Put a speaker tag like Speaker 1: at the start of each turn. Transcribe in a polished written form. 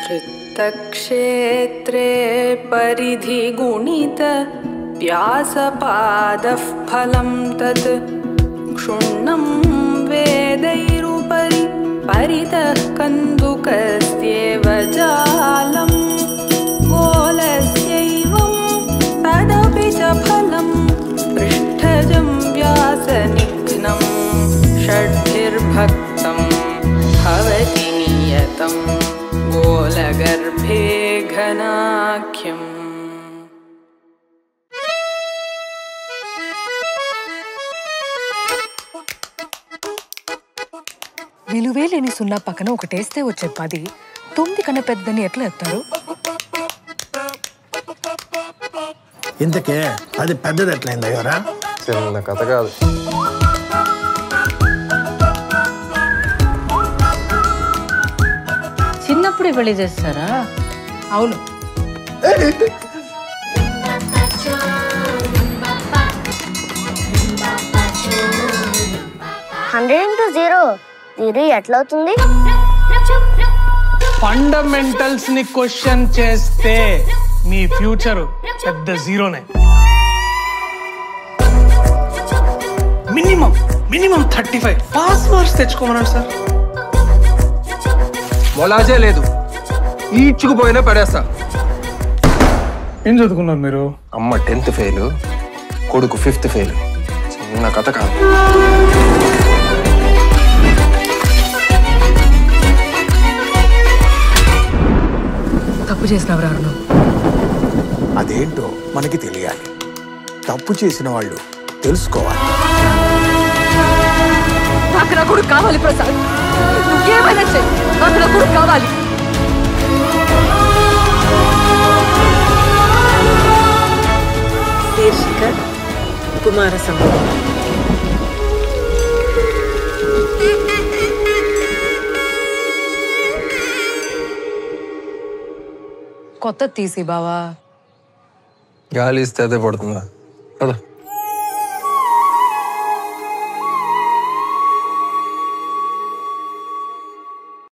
Speaker 1: वृत्तक्षेत्रे परिधिगुणित व्यासपादः फलं तत् क्षुण्णं वेदैरुपरि परितः कन्दुकस्येव जालं गोलस्यैवं तदपि च फलं पृष्ठजं व्यासनिघ्नं षड्भिर्भक्तं भवति नियतं गोलगर्भे घनाख्यम्
Speaker 2: విలువే లేని సున్నా పక్కన ఒకటేస్తే వచ్చే 10 9 కన్నా పెద్దని ఎట్లా చెప్తారు?
Speaker 3: ఇంతకే అది పెద్దది ఎట్లయింది అయ్యారా?
Speaker 4: చిన్న కథ కాదు.
Speaker 5: చిన్నప్పుడు పెళ్లి చేస్తారా?
Speaker 2: అవును.
Speaker 6: 100 into 0 ఎట్లా అవుతుంది?
Speaker 7: ఫండమెంటల్స్ ని క్వశ్చన్ చేస్తే మీ ఫ్యూచర్ పెద్ద జీరోనే. మినిమం 35 పాస్ మార్క్స్ తెచ్చుకోమన్నాడు సార్.
Speaker 4: మొలాజే లేదు, ఈడ్చుకుపోయినా పడేస్తా.
Speaker 7: ఏం చదువుకున్నారు మీరు?
Speaker 4: అమ్మ 10th ఫెయిల్, కొడుకు 5th ఫెయిల్. చిన్న కథ కాదు.
Speaker 2: తప్పు చేసినవరా అరుణ్?
Speaker 3: అదేంటో మనకి తెలియాలి. తప్పు చేసిన వాళ్ళు తెలుసుకోవాలి.
Speaker 2: నాకు నా కొడుకు కావాలి ప్రసాద్, నువ్వేమైనా చెయ్యి, నాకు నా కొడుకు కావాలి.
Speaker 5: శీర్షిక కుమార సంభవం.
Speaker 2: కొత్త తీసి బావా.
Speaker 4: గాలి ఇస్తే అదే పడుతుందా? కదా.